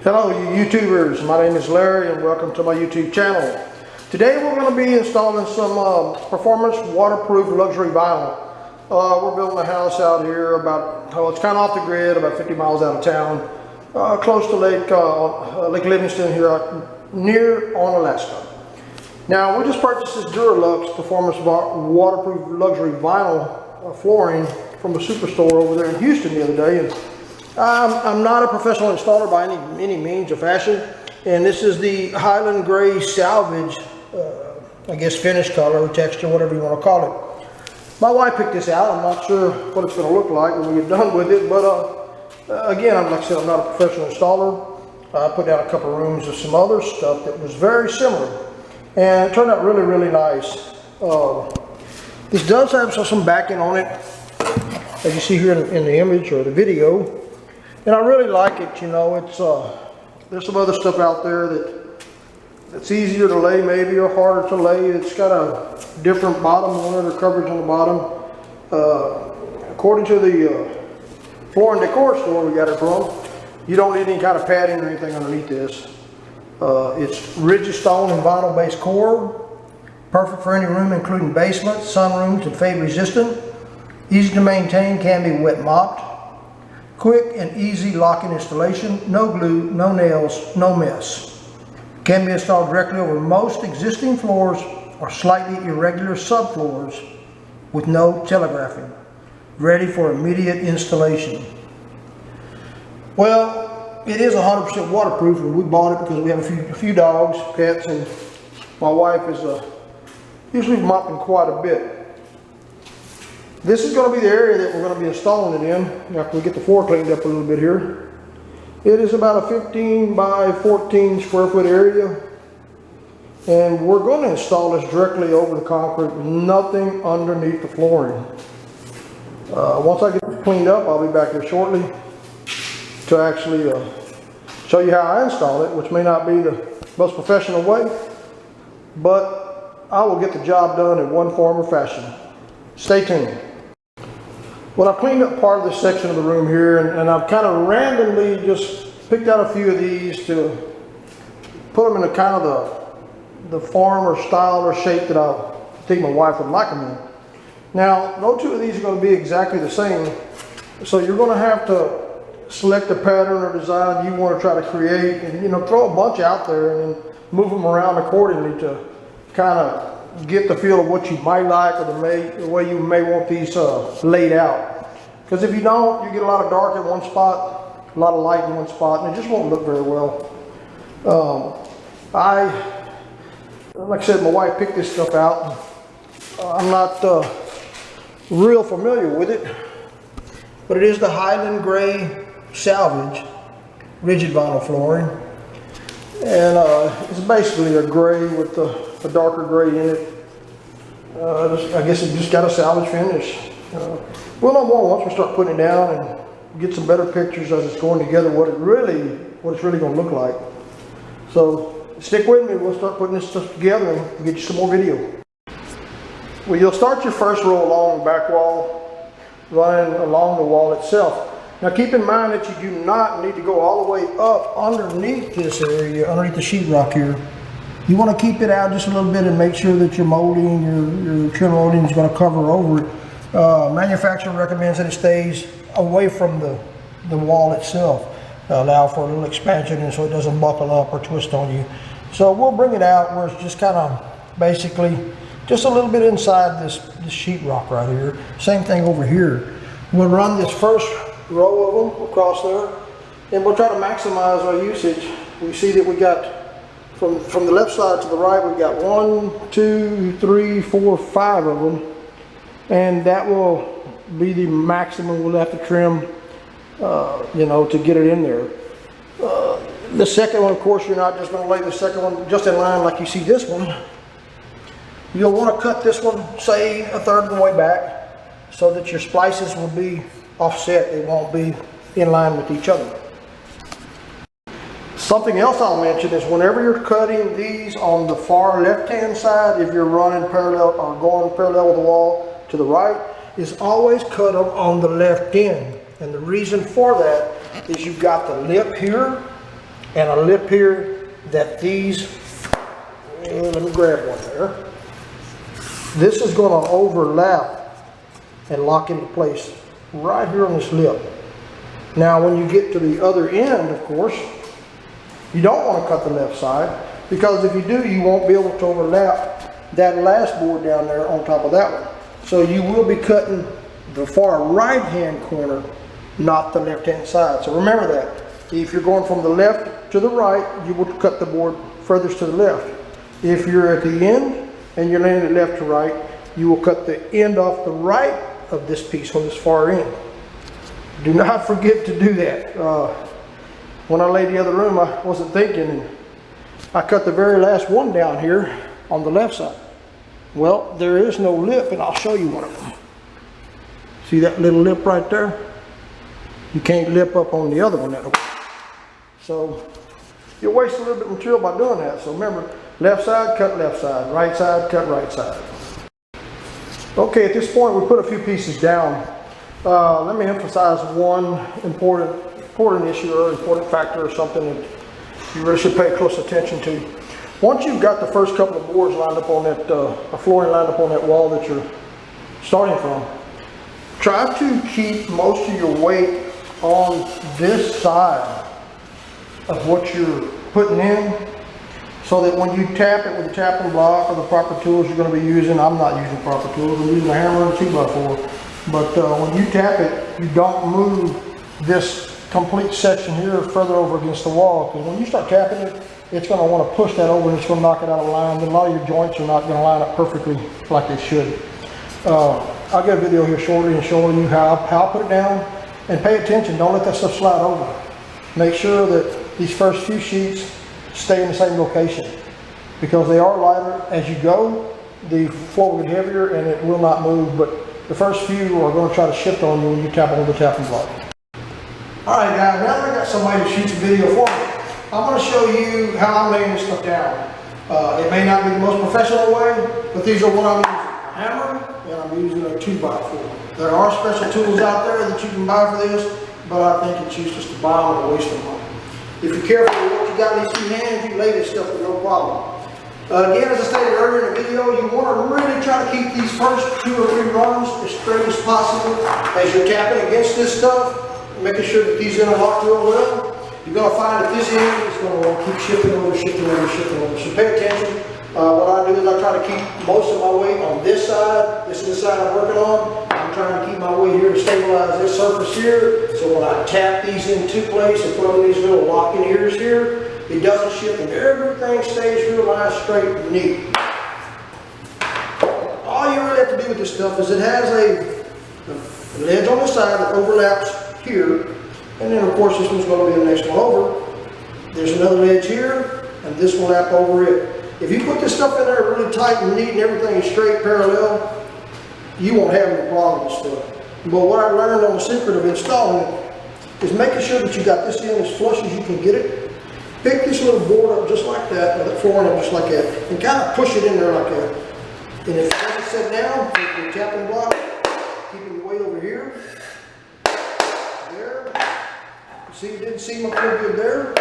Hello you YouTubers, my name is Larry and welcome to my YouTube channel. Today we're going to be installing some performance waterproof luxury vinyl. We're building a house out here about, it's kind of off the grid, about 50 miles out of town, close to Lake Livingston here near on Alaska. Now we just purchased this DuraLux performance waterproof luxury vinyl flooring from a superstore over there in Houston the other day. And I'm not a professional installer by any means or fashion, and this is the Highland gray Salvage, I guess finish color, texture, whatever you want to call it. My wife picked this out. I'm not sure what it's going to look like when we get done with it, but again, like I said, I'm not a professional installer. I put down a couple rooms of some other stuff that was very similar, and it turned out really, really nice. This does have some backing on it, as you see here in the image or the video. And I really like it, you know. It's there's some other stuff out there that's easier to lay maybe or harder to lay. It's got a different bottom on it or coverage on the bottom. According to the Floor and Decor store we got it from, you don't need any kind of padding or anything underneath this. It's rigid stone and vinyl based core, perfect for any room including basements, sunrooms, and fade resistant. Easy to maintain, can be wet mopped. Quick and easy locking installation, no glue, no nails, no mess. Can be installed directly over most existing floors or slightly irregular subfloors with no telegraphing. Ready for immediate installation. Well, it is 100% waterproof, and we bought it because we have a few dogs, pets, and my wife is usually mopping quite a bit. This is going to be the area that we're going to be installing it in after we get the floor cleaned up a little bit here. It is about a 15 by 14 square foot area, and we're going to install this directly over the concrete with nothing underneath the flooring. Once I get it cleaned up, I'll be back here shortly to actually show you how I install it, which may not be the most professional way, but I will get the job done in one form or fashion. Stay tuned. Well, I've cleaned up part of this section of the room here, and I've kind of randomly just picked out a few of these to put them in a kind of the form or style or shape that I think my wife would like them in. Now, no two of these are going to be exactly the same, so you're going to have to select a pattern or design you want to try to create, and throw a bunch out there and then move them around accordingly to kind of get the feel of what you might like or the way you may want these laid out. Because if you don't, you get a lot of dark in one spot, a lot of light in one spot, and it just won't look very well. Like I said, my wife picked this stuff out. I'm not real familiar with it, but it is the Highland gray Salvage rigid vinyl flooring, and it's basically a gray with a darker gray in it. I guess it just got a salvage finish. We'll know more once we start putting it down and get some better pictures as it's going together, what it's really going to look like. So stick with me, we'll start putting this stuff together and we'll get you some more video. Well, you'll start your first row along the back wall, running along the wall itself. Now keep in mind that you do not need to go all the way up underneath this area, underneath the sheetrock here. You want to keep it out just a little bit and make sure that your molding, your trim molding is going to cover over it. Manufacturer recommends that it stays away from the wall itself. Allow for a little expansion and so it doesn't buckle up or twist on you. So we'll bring it out where it's just kind of basically just a little bit inside this sheetrock right here. Same thing over here. We'll run this first row of them across there, and we'll try to maximize our usage. We see that we got from the left side to the right, we've got 1, 2, 3, 4, 5 of them, and that will be the maximum we'll have to trim, to get it in there. The second one, of course, you're not just going to lay the second one just in line like you see this one. You'll want to cut this one, say, a third of the way back, so that your splices will be offset. They won't be in line with each other. Something else I'll mention is whenever you're cutting these on the far left-hand side, if you're running parallel or going parallel with the wall to the right, is always cut them on the left end. And the reason for that is you've got the lip here and a lip here that these, let me grab one there. This is going to overlap and lock into place right here on this lip. Now when you get to the other end, of course, you don't want to cut the left side, because if you do, you won't be able to overlap that last board down there on top of that one. So you will be cutting the far right hand corner, not the left hand side. So remember that. If you're going from the left to the right, you will cut the board furthest to the left. If you're at the end and you're laying it left to right, you will cut the end off the right of this piece on this far end. Do not forget to do that. When I laid the other room, I wasn't thinking, and I cut the very last one down here on the left side. Well, there is no lip, and I'll show you one of them. See that little lip right there? You can't lip up on the other one that way. So you'll waste a little bit of material by doing that. So remember, left side, cut left side. Right side, cut right side. Okay, at this point we put a few pieces down. Let me emphasize one important issue or important factor or something that you really should pay close attention to. Once you've got the first couple of boards lined up on that, flooring lined up on that wall that you're starting from, try to keep most of your weight on this side of what you're putting in, so that when you tap it with the tapping block or the proper tools you're going to be using, I'm not using proper tools, I'm using a hammer and a 2x4, but when you tap it, you don't move this complete section here further over against the wall, because when you start tapping it, it's going to want to push that over and it's going to knock it out of line. Then a lot of your joints are not going to line up perfectly like they should. I'll get a video here shortly and showing you how I put it down, and pay attention, don't let that stuff slide over. Make sure that these first few sheets stay in the same location, because they are lighter. As you go, the floor will get heavier and it will not move, but the first few are going to try to shift on you when you tap on the tapping block. Alright guys, now that I got somebody to shoot some video for me, I'm going to show you how I'm laying this stuff down. It may not be the most professional way, but these are what I'm using. A hammer, and I'm using a 2x4. There are special tools out there that you can buy for this, but I think it's useless to buy them and waste of money. If you're careful with what you got in these two hands, you lay this stuff with no problem. Again, as I stated earlier in the video, you want to really try to keep these first 2 or 3 runs as straight as possible as you're tapping against this stuff, making sure that these interlock real well. You're going to find that this end is going to keep shifting over, shifting over, shifting over. So pay attention. What I do is I try to keep most of my weight on this side. This is the side I'm working on. I'm trying to keep my weight here to stabilize this surface here. So when I tap these into place and put on these little locking ears here, it doesn't shift and everything stays real nice, straight, and neat. All you really have to do with this stuff is it has a ledge on the side that overlaps here, and then of course this one's going to be the next one over. There's another ledge here, and this will lap over it. If you put this stuff in there really tight and neat and everything is straight, parallel, you won't have any problem with stuff. But what I learned on the secret of installing it is making sure that you got this in as flush as you can get it. Pick this little board up just like that, or the flooring up just like that, and kind of push it in there like that. And if it doesn't sit down, take your tapping block, keeping your weight over here. There. See, it didn't seam up real good there.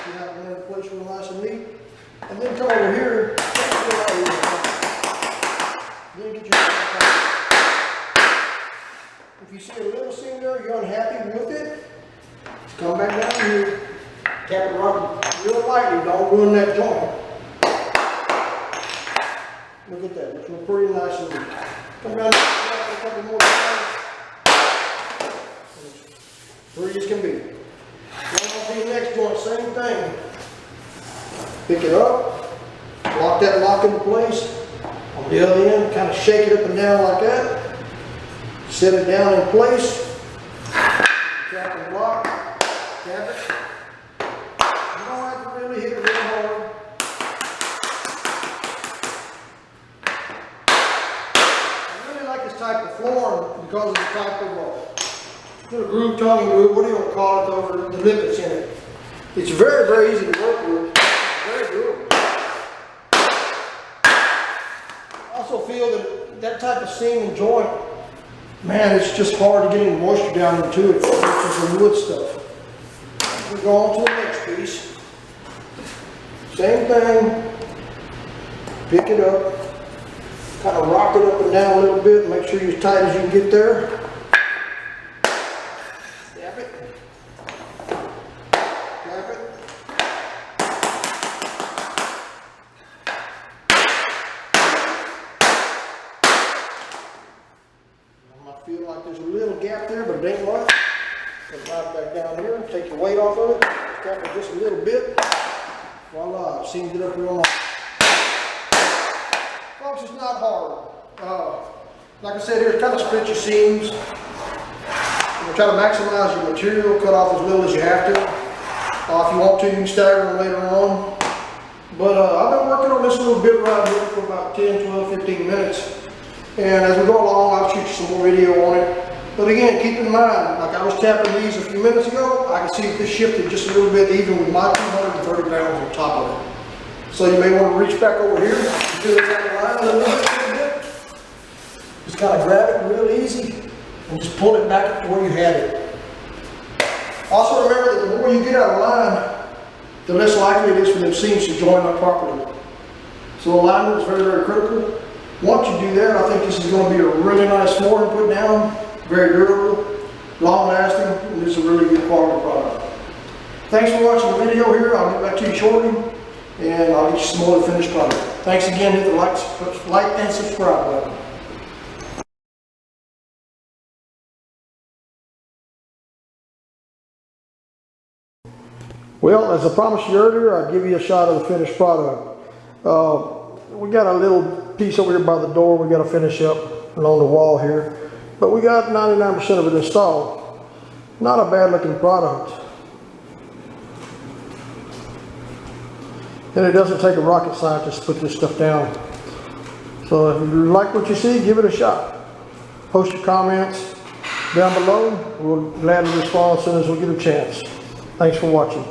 You have it in place real nice and neat. And then come over here. Then get your if you see a little seam there, you're unhappy with it, just come back down here. Tap it right real lightly, don't ruin that joint. Look at that, it's pretty nice and neat. Come down a couple more times. Pretty as can be. Going on to the next joint, same thing. Pick it up, lock that lock into place. On the other end, kind of shake it up and down like that. Set it down in place. Tap and block. Tap it. You don't have to really hit it real hard. I really like this type of flooring because of the type of groove, tongue groove, what do you want to call it, over the lip that's in it. It's very, very easy to work with. Very durable. I also feel that type of seam and joint, man, it's just hard to get any moisture down into it. It's the wood stuff. we go on to the next piece. Same thing. Pick it up. Kind of rock it up and down a little bit. Make sure you're as tight as you can get there. Tap it. Tap it. I might feel like there's a little gap there, but it ain't much. Put it right back down here. Take your weight off of it. Tap it just a little bit. Voila, seamed it up real nice. Folks, it's not hard. Like I said, here's kind of split your seams. We'll try to maximize your material, cut off as little as you have to. If you want to, you can stagger them later on. But I've been working on this little bit right here for about 10, 12, 15 minutes. And as we go along, I'll shoot you some more video on it. But again, keep in mind, like I was tapping these a few minutes ago, I can see if this shifted just a little bit even with my 230 pounds on top of it. So you may want to reach back over here, do it down the line a little bit. Just kind of grab it real easy and just pull it back to where you had it. Also remember that the more you get out of line, the less likely it is for them seams to join up properly. So alignment is very, very critical. Once you do that, I think this is going to be a really nice flooring to put down. Very durable, long lasting, and this is a really good quality product. Thanks for watching the video here. I'll get back to you shortly, and I'll get you some more finished product. Thanks again. Hit the like and subscribe button. Well, as I promised you earlier, I'd give you a shot of the finished product. We got a little piece over here by the door we got to finish up along the wall here. But we got 99% of it installed. Not a bad looking product. And it doesn't take a rocket scientist to put this stuff down. So if you like what you see, give it a shot. Post your comments down below. We'll gladly respond as soon as we get a chance. Thanks for watching.